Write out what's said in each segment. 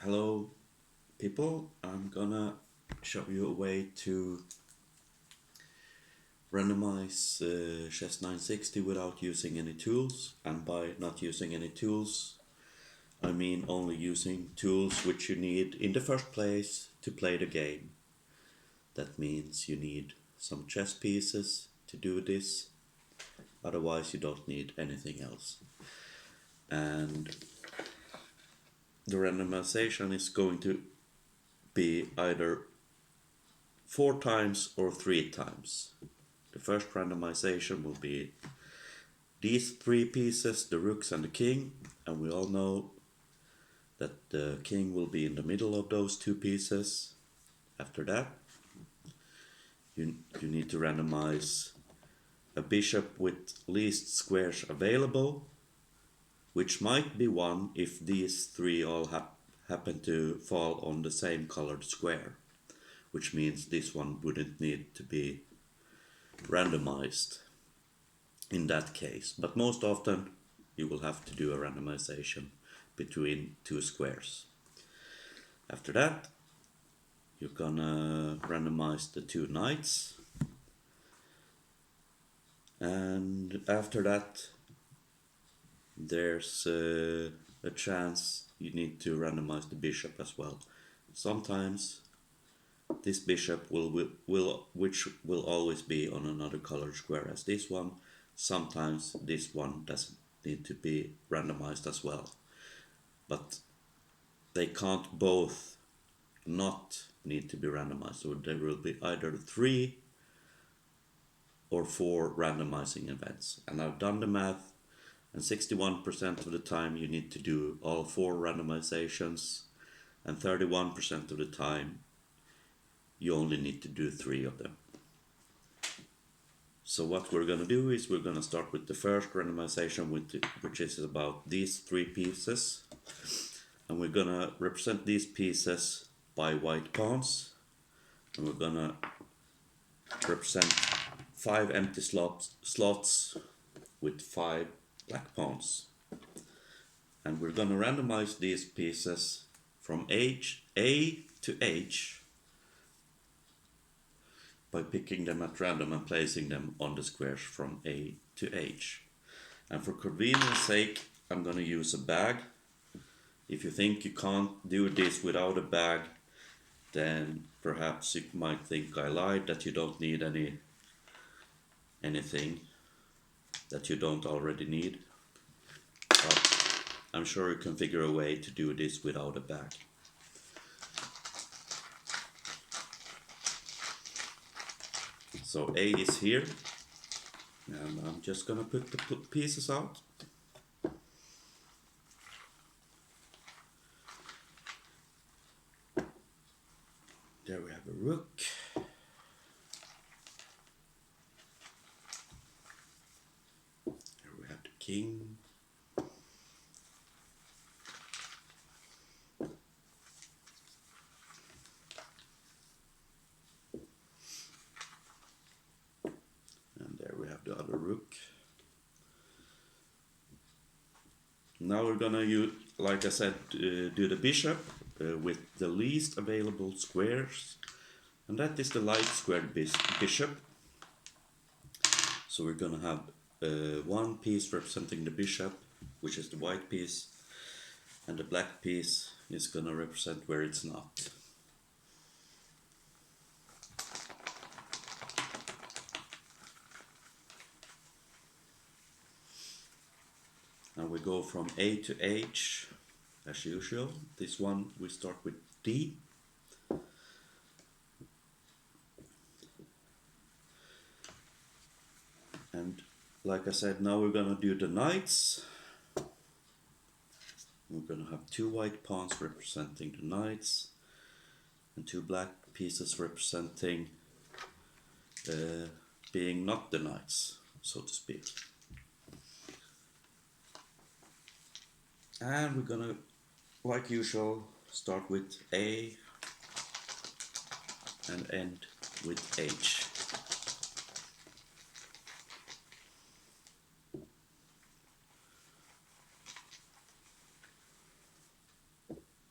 Hello people, I'm gonna show you a way to randomize Chess960 without using any tools, and by not using any tools I mean only using tools which you need in the first place to play the game. That means you need some chess pieces to do this, otherwise you don't need anything else. And the randomization is going to be either 4 times or 3 times. The first randomization will be these 3 pieces, the rooks and the king, and we all know that the king will be in the middle of those 2 pieces. After that, you need to randomize a bishop with least squares available, which might be 1 if these 3 all happen to fall on the same colored square, which means this one wouldn't need to be randomized in that case. But most often you will have to do a randomization between 2 squares. After that, you're gonna randomize the 2 knights, and after that there's a chance you need to randomize the bishop as well. Sometimes this bishop which will always be on another colored square as this one. Sometimes this one doesn't need to be randomized as well, but they can't both not need to be randomized, so there will be either 3 or 4 randomizing events. And I've done the math, and 61% of the time you need to do all 4 randomizations, and 31% of the time you only need to do 3 of them. So what we're going to do is we're going to start with the first randomization, which is about these 3 pieces, and we're going to represent these pieces by white pawns, and we're going to represent 5 empty slots with 5 black pawns, and we're going to randomize these pieces from A to H by picking them at random and placing them on the squares from A to H. And for convenience sake, I'm going to use a bag. If you think you can't do this without a bag, then perhaps you might think I lied, that you don't need anything that you don't already need. But I'm sure you can figure a way to do this without a bag. So A is here, and I'm just gonna put the pieces out. There we have a rook. There we have the king. And there we have the other rook. Now we're gonna use, like I said, do the bishop with the least available squares, and that is the light squared bishop. So we're gonna have 1 piece representing the bishop, which is the white piece, and the black piece is gonna represent where it's not. And we go from A to H as usual. This one we start with D. And like I said, now we're gonna do the knights. We're gonna have 2 white pawns representing the knights, and 2 black pieces representing being not the knights, so to speak. And we're gonna, like usual, start with A and end with H.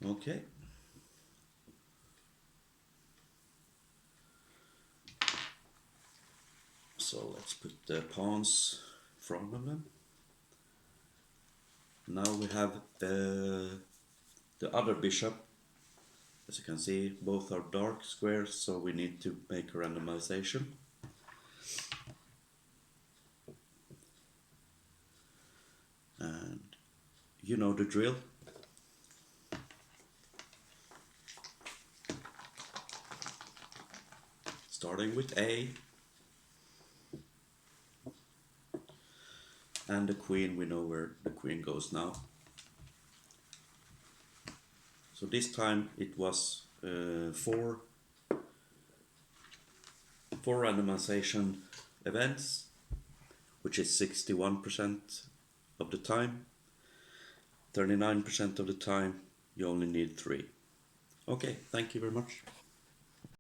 Okay. So let's put the pawns in front of them. Now we have the other bishop. As you can see, both are dark squares, so we need to make a randomization. And you know the drill. Starting with A. And the queen, we know where the queen goes now. So this time it was four randomization events, which is 61% of the time. 39% of the time you only need 3. Okay, thank you very much.